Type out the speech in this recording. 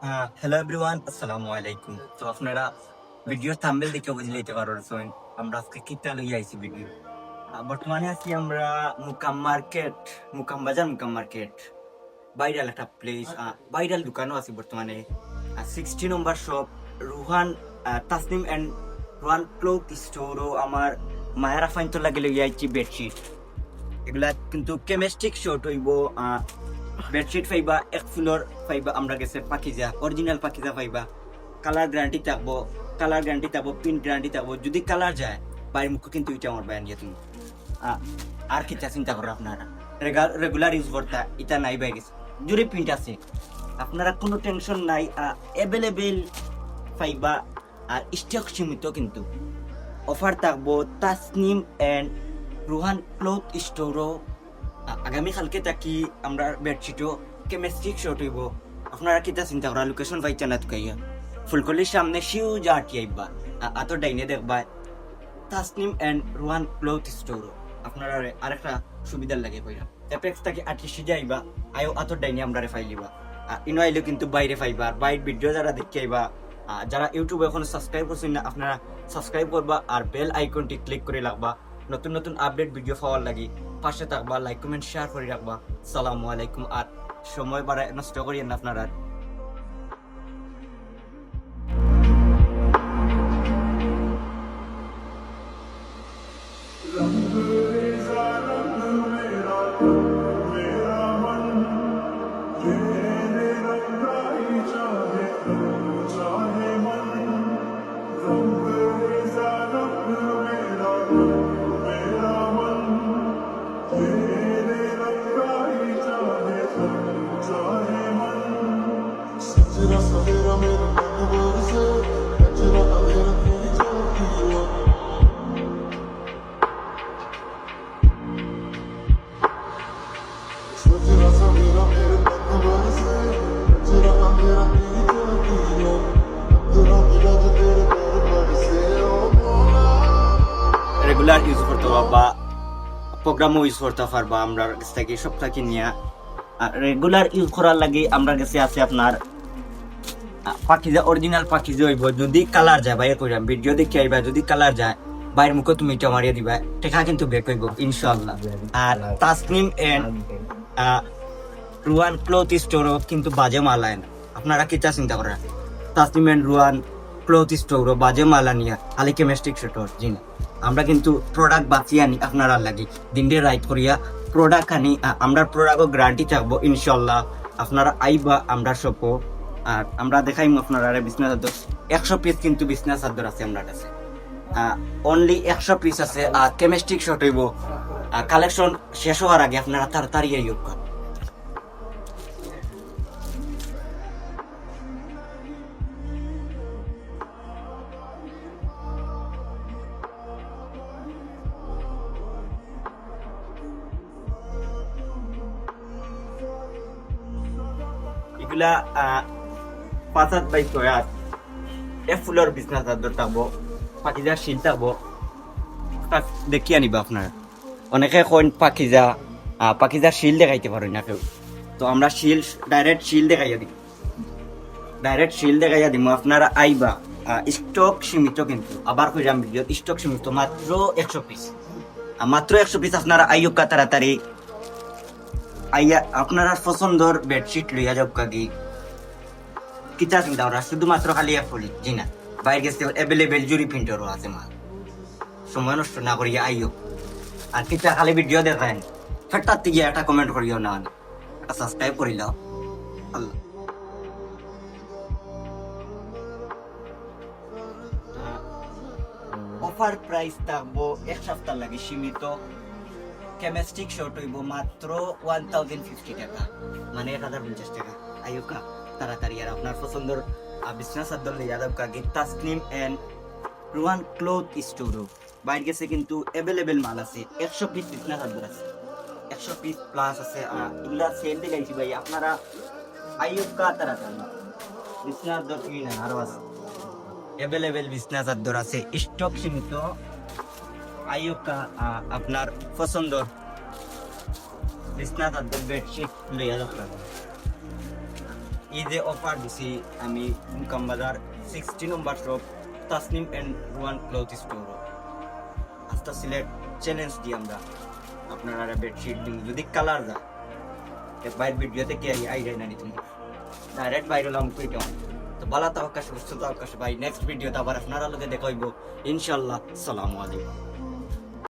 Hello everyone, আসসালামু আলাইকুম। তো আপনারা ভিডিও থাম্বনেল দেখে বুঝে নিতে পারছেন আমরা আজকে কিতা লইয়া আইছি ভিডিও। বর্তমানে আছি আমরা মুকাম market, Mukam Bazar, Mukam market viral একটা প্লেস, ভাইরাল দোকানও আছে বর্তমানে। 60 number shop Ruhan Tasnim and Ruhan cloth স্টোরও আমার মায়েরা ফাইনতো লাগে লইয়া আইছি বেডশিট। এগুলা কিন্তু কেমিস্টিক শর্ট হইব। বেডশিট পাইবা এক ফুলোর পাইবা আমরা গেছে পাকিজা, অরিজিনাল পাকিজা পাইবা। কালার গ্যারান্টি থাকবো, প্রিন্ট গ্যারান্টি থাকবো। যদি কালার যায় বাইরের মুখ কিন্তু এটা আমার বায়ান দিয়ে তুমি আর কি চিন্তা করো আপনারা রেগুলার ইউজ করতা এটা নাই বাই গেছে। যদি প্রিন্ট আছে আপনারা কোনো টেনশন নাই, অ্যাভেলেবেল পাইবা। আর স্টক সীমিত কিন্তু অফার থাকবো তাসনিম এন্ড রুহান ক্লথ স্টোরও। আগামীকালকে থাকি আমরা বেডশিটও কেমিস্ট্রিক শর্ট হইব। আপনারা কিতা চিন্তা করা লোকেশন পাইছেন না তুকাইয়া ফুলকলির সামনে শিউ জাটি আইবা, আতর ডাইনে দেখবা Tasnim and Ruhan cloth store. আপনারা আরেকটা সুবিধার লাগে কইরা এপেক্স থেকে 28 যাইবা আয়ো আতর ডাইনে আমরা ফাইলিবা। ইনো আইলে কিন্তু বাইরে পাইবা। আর বাইরে ভিডিও যারা দেখতে আইবা, যারা ইউটিউবে এখন সাবস্ক্রাইব করছেন না আপনারা সাবস্ক্রাইব করবা আর বেল আইকনটি ক্লিক করে রাখবা নতুন নতুন আপডেট ভিডিও পাওয়ার লাগি। পাশে থাকবা, লাইক কমেন্ট শেয়ার করে রাখবা। সালামু আলাইকুম। আর সময় বাড়ায় নষ্ট করিয়েন না আপনারা। রেগুলার ইউজ করতে পারবা, প্রোগ্রামও ইউজ করতে পারবা। আমরা কাছ থেকে সব থাকি নিয়ে রেগুলার ইউজ করার লাগে আমরা কাছে আছে আপনার পাখিজা, অরিজিনাল পাখিজা হইব। যদি কালার যায় বাইরে কইরাম ভিডিও দেখে আইবা, যদি কালার যায় বাইরের মুখে তুমি এটা মারিয়ে দিবা, টেকা কিন্তু বেক হইব ইনশাআল্লাহ। আর তাসনিম এন্ড রুহান ক্লথ স্টোরও কিন্তু বাজে মাল আয় না। আপনারা কিতা চিন্তা করেন তাসনিম এন্ড রুহান ক্লথ স্টোরও বাজে মাল আনিয়া খালি কেমিস্ট্রিক স্টোর জিনা। আমরা কিন্তু প্রোডাক্ট বাঁচিয়ে আনি আপনারা লাগি দিনডে রাইট করিয়া প্রোডাক্ট আনি। আমরা প্রোডাক্টও গ্যারান্টি থাকবো ইনশাল্লাহ। আপনারা আইবা আমরা সবও। আর আমরা দেখাইম আপনারা বিছনা চাদর 100 পিস কিন্তু বিছনা চাদর আছে আমরা কাছে, অনলি 100 পিস আছে। আর কেমিস্ট্রিক শর্ট হইব। কালেকশন শেষ হওয়ার আগে আপনারা তাড়াতাড়ি ইউজ করেন। এগুলা 5-7 বাই 6 ফুলের বিছনা চাদর থাকবো, পাখিজার শিল থাকবো। দেখিয়ে আনিবা আপনারা। অনেকে কইন পাখিজার শিল দেখাইতে পারেন না কেউ, তো আমরা শিল ডাইরেক্ট শিল দেখাইয়া দিই। আপনারা আইবা। স্টক সীমিত কিন্তু আবার কইরাম ভিডিও স্টক সীমিত, মাত্র 100 পিস। আপনারা আইয়ুকা তাড়াতাড়ি আইয়া আপনারা পছন্দর বেডশিট লইয়া যাও কাগি কিতা চিন্তা করা শুধুমাত্র খালি ফুলি জি না। বাইরে গেছে অ্যাভেলেবেল জুরি প্রিন্টারও আছে মাল। সময় নষ্ট না করিয়া আইও। আর কিতা খালি ভিডিও দেখেন ফেটার থেকে একটা কমেন্ট করিও না, সাবস্ক্রাইব করি দাও। আল্লাহ অফার প্রাইস থাকবো এক সপ্তাহ লাগে সীমিত। কেমিস্ট্রিক শর্ট হইব মাত্র 1050 টাকা, মানে 1050 টাকা। আইয়ুকা তাড়াতাড়ি। আর আপনার পছন্দের বিজনেস আদল ইয়াদব কাগে Tasnim and Ruhan cloth store বাইরে গেছে কিন্তু অ্যাভেলেবেল মাল আছে। 100 পিস বিজনেস আদল আছে, 100 পিস প্লাস আছে। এগুলা সেল দিয়ে গাইছি ভাই আপনারা আইয়ুকা তাড়াতাড়ি। বিজনেস আদল কি না আরো আছে অ্যাভেলেবেল বিজনেস আদল আছে, স্টক সীমিত। আইয়ুকা আপনার পছন্দর বিছনা চাদর বেডশিট লইয়া যাবেন। ঈদে অফার দিছি আমি Mukam Bazar 60 number shop Tasnim and Ruhan cloth store আস্তা সিলেট চ্যালেঞ্জ দিই আমরা আপনারা বেডশিট দিন যদি কালার দা বাইর ভিডিওতে কে আই যায় না তুমি ডাইরেক্ট বাইরে হলাম কইটা তো বালা তাওকাশ সুস্থ তাওকাশ ভাই নেক্সট ভিডিওতে আবার আপনারা লগে দেখা হইব ইনশাআল্লাহ আসসালামু আলাইকুম